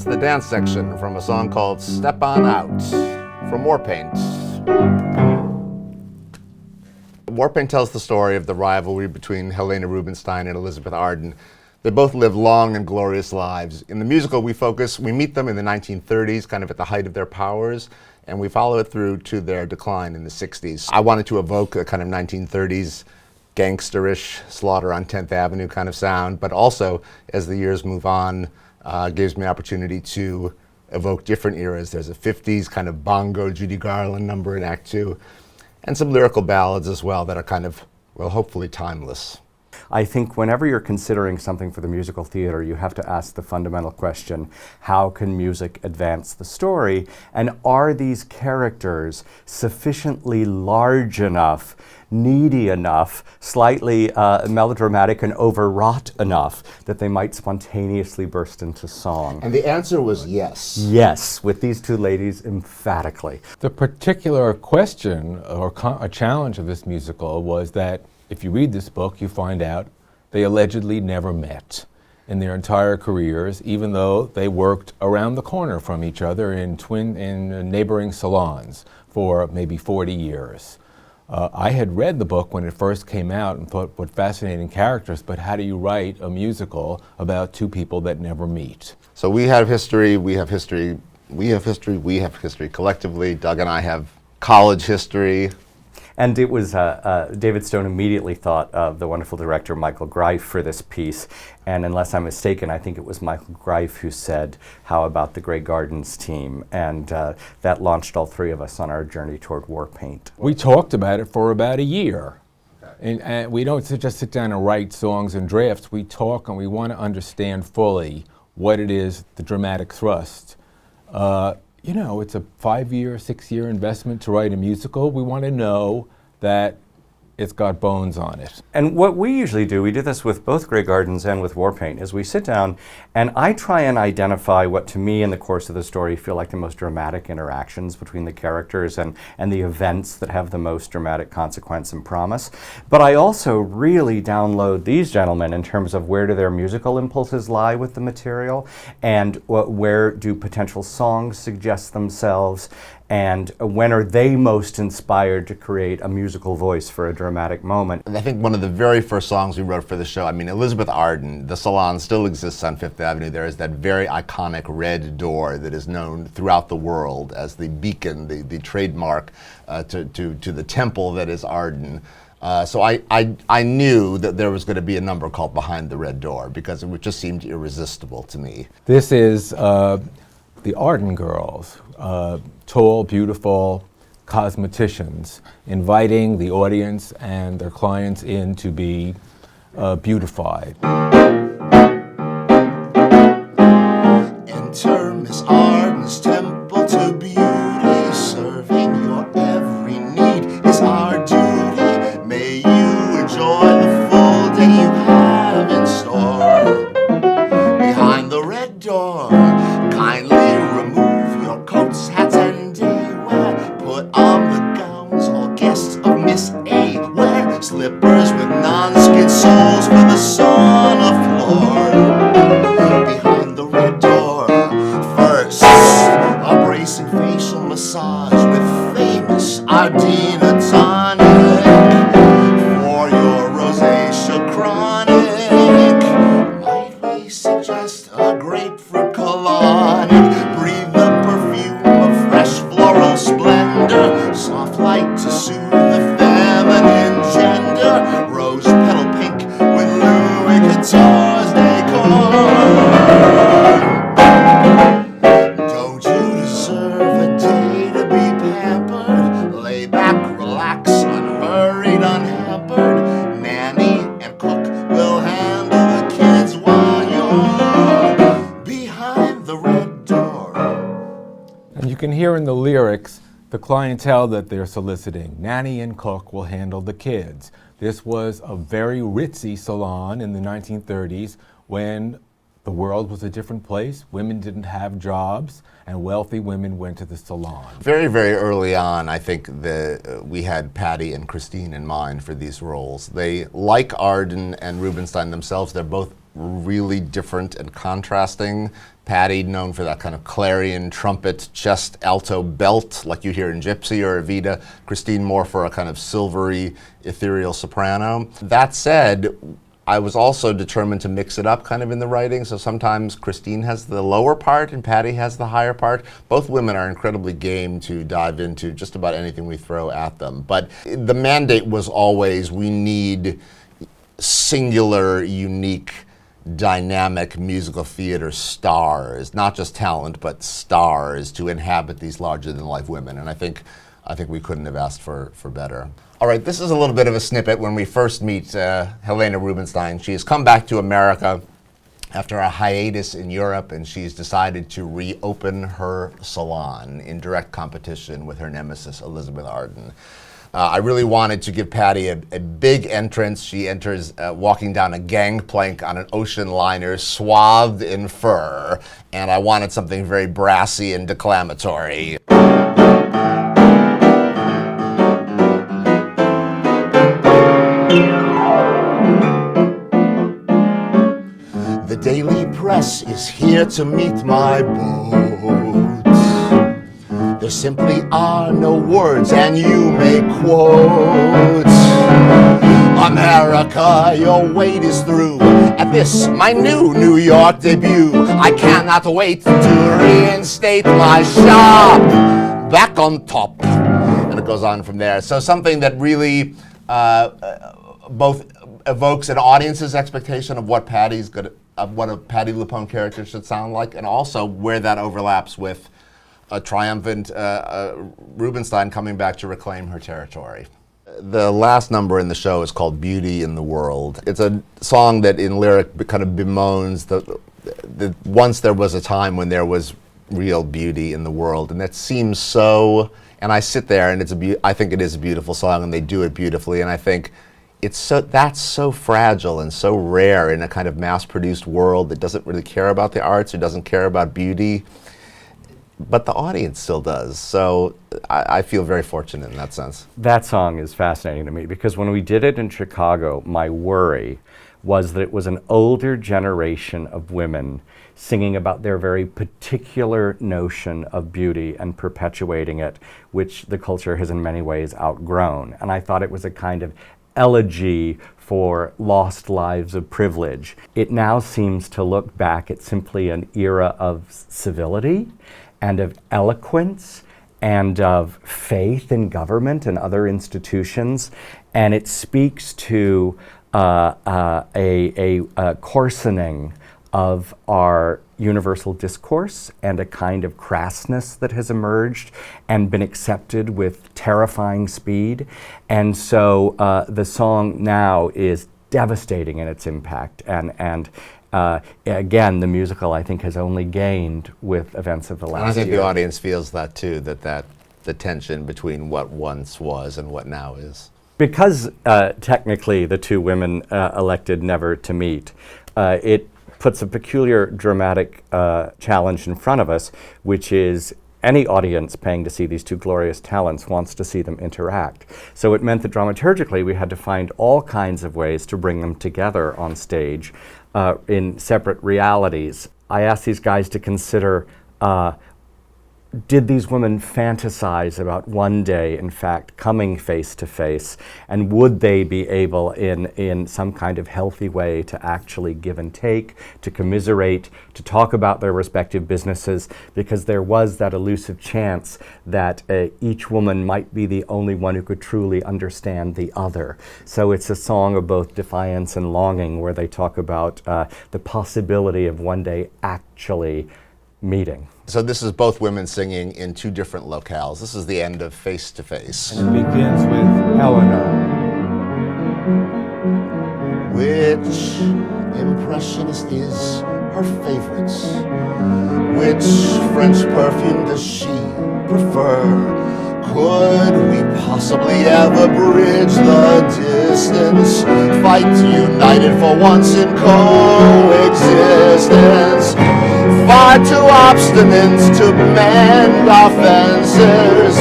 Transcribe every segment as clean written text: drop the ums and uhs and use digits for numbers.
the dance section from a song called Step On Out from Warpaint. Warpaint tells the story of the rivalry between Helena Rubinstein and Elizabeth Arden. They both lived long and glorious lives. In the musical, we meet them in the 1930s, kind of at the height of their powers, and we follow it through to their decline in the 60s. I wanted to evoke a kind of 1930s gangsterish Slaughter on 10th Avenue kind of sound, but also, as the years move on, gives me opportunity to evoke different eras. There's a 50s kind of bongo Judy Garland number in Act 2, and some lyrical ballads as well that are kind of, well, hopefully timeless. I think whenever you're considering something for the musical theater, you have to ask the fundamental question, how can music advance the story? And are these characters sufficiently large enough, needy enough, slightly melodramatic and overwrought enough that they might spontaneously burst into song? And the answer was yes. Yes, with these two ladies, emphatically. The particular question or a challenge of this musical was that if you read this book, you find out they allegedly never met in their entire careers, even though they worked around the corner from each other in neighboring salons for maybe 40 years. I had read the book when it first came out and thought, what fascinating characters, but how do you write a musical about two people that never meet? So we have history, we have history, we have history, we have history collectively. Doug and I have college history. And it was, David Stone immediately thought of the wonderful director Michael Greif for this piece. And unless I'm mistaken, I think it was Michael Greif who said, how about the Grey Gardens team? And that launched all three of us on our journey toward Warpaint. We talked about it for about a year. And we don't just sit down and write songs and drafts. We talk and we want to understand fully what it is, the dramatic thrust. You know, it's a 5-year, 6-year investment to write a musical. We want to know that it's got bones on it. And what we usually do, we do this with both Grey Gardens and with Warpaint, is we sit down and I try and identify what to me in the course of the story feel like the most dramatic interactions between the characters and the events that have the most dramatic consequence and promise. But I also really download these gentlemen in terms of where do their musical impulses lie with the material, and where do potential songs suggest themselves, and when are they most inspired to create a musical voice for a dramatic moment. And I think one of the very first songs we wrote for the show, I mean, Elizabeth Arden, the salon still exists on Fifth Avenue. There is that very iconic red door that is known throughout the world as the beacon, the trademark to the temple that is Arden. So I knew that there was going to be a number called Behind the Red Door because it just seemed irresistible to me. This is the Arden girls, tall, beautiful cosmeticians, inviting the audience and their clients in to be beautified. Enter Miss Arden's temple to beauty, serving your every need is our duty. May you enjoy the full day you have in store. Behind the red door, kindly remove your coats, hats, and day wear. Put on the gowns all guests of Miss A wear. Slippers with non-skid soles for the sauna floor. Behind the red door, first a bracing facial massage with famous Arden tonic for your rosacea chronic. Might we suggest a grapefruit colonic? Breathe the perfume of fresh floral splendor, soft light to soothe the feminine gender. Rose petal pink with Louis Vuitton's decor. Don't you deserve a day to be pampered? Lay back, relax, unhurried, unhampered. Nanny and cook will handle the kids while you're behind the red door. And you can hear in the lyrics the clientele that they're soliciting. Nanny and cook will handle the kids. This was a very ritzy salon in the 1930s when the world was a different place. Women didn't have jobs, and wealthy women went to the salon. Very, very early on, I think we had Patti and Christine in mind for these roles. They, like Arden and Rubinstein themselves, they're both really different and contrasting. Patti, known for that kind of clarion, trumpet, chest, alto belt, like you hear in Gypsy or Evita. Christine more for a kind of silvery, ethereal soprano. That said, I was also determined to mix it up kind of in the writing, so sometimes Christine has the lower part and Patti has the higher part. Both women are incredibly game to dive into just about anything we throw at them. But the mandate was always, we need singular, unique, dynamic musical theater stars, not just talent, but stars to inhabit these larger-than-life women. And I think we couldn't have asked for better. All right, this is a little bit of a snippet when we first meet Helena Rubinstein. She has come back to America after a hiatus in Europe, and she's decided to reopen her salon in direct competition with her nemesis, Elizabeth Arden. I really wanted to give Patti a big entrance. She enters walking down a gangplank on an ocean liner swathed in fur, and I wanted something very brassy and declamatory. The daily press is here to meet my boat. There simply are no words, and you may quote, America, your wait is through. At this, my New York debut, I cannot wait to reinstate my shop back on top. And it goes on from there. So something that really both evokes an audience's expectation of what Patti's good, of what a Patti LuPone character should sound like, and also where that overlaps with a triumphant Rubinstein coming back to reclaim her territory. The last number in the show is called Beauty in the World. It's a song that in lyric kind of bemoans the once there was a time when there was real beauty in the world, and that seems so, and I sit there and I think it is a beautiful song and they do it beautifully, and I think that's so fragile and so rare in a kind of mass-produced world that doesn't really care about the arts or doesn't care about beauty. But the audience still does, so I feel very fortunate in that sense. That song is fascinating to me because when we did it in Chicago, my worry was that it was an older generation of women singing about their very particular notion of beauty and perpetuating it, which the culture has in many ways outgrown. And I thought it was a kind of elegy for lost lives of privilege. It now seems to look back at simply an era of civility and of eloquence and of faith in government and other institutions, and it speaks to a coarsening of our universal discourse and a kind of crassness that has emerged and been accepted with terrifying speed. And so the song now is devastating in its impact, and again, the musical, I think, has only gained with events of the last year. And I think the audience feels that too, that the tension between what once was and what now is. Because technically the two women elected never to meet, it puts a peculiar dramatic challenge in front of us, which is any audience paying to see these two glorious talents wants to see them interact. So it meant that dramaturgically we had to find all kinds of ways to bring them together on stage in separate realities. I asked these guys to consider, did these women fantasize about one day, in fact, coming face to face, and would they be able, in some kind of healthy way, to actually give and take, to commiserate, to talk about their respective businesses, because there was that elusive chance that each woman might be the only one who could truly understand the other. So it's a song of both defiance and longing, where they talk about the possibility of one day actually meeting. So this is both women singing in two different locales. This is the end of Face to Face. And it begins with Helena. Which impressionist is her favorite? Which French perfume does she prefer? Could we possibly ever bridge the distance? Fight united for once in coexistence. Far too obstinate to mend our fences,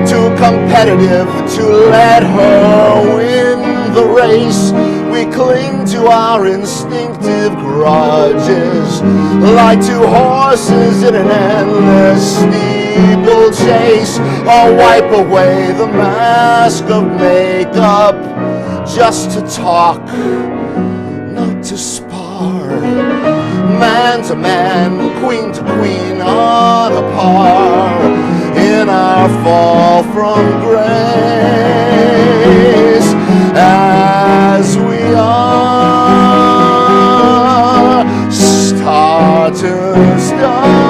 too competitive to let her win the race. We cling to our instinctive grudges like two horses in an endless steeplechase, or wipe away the mask of makeup just to talk, not to spar. Man to man, queen to queen, on a par in our fall from grace, as we are star to star,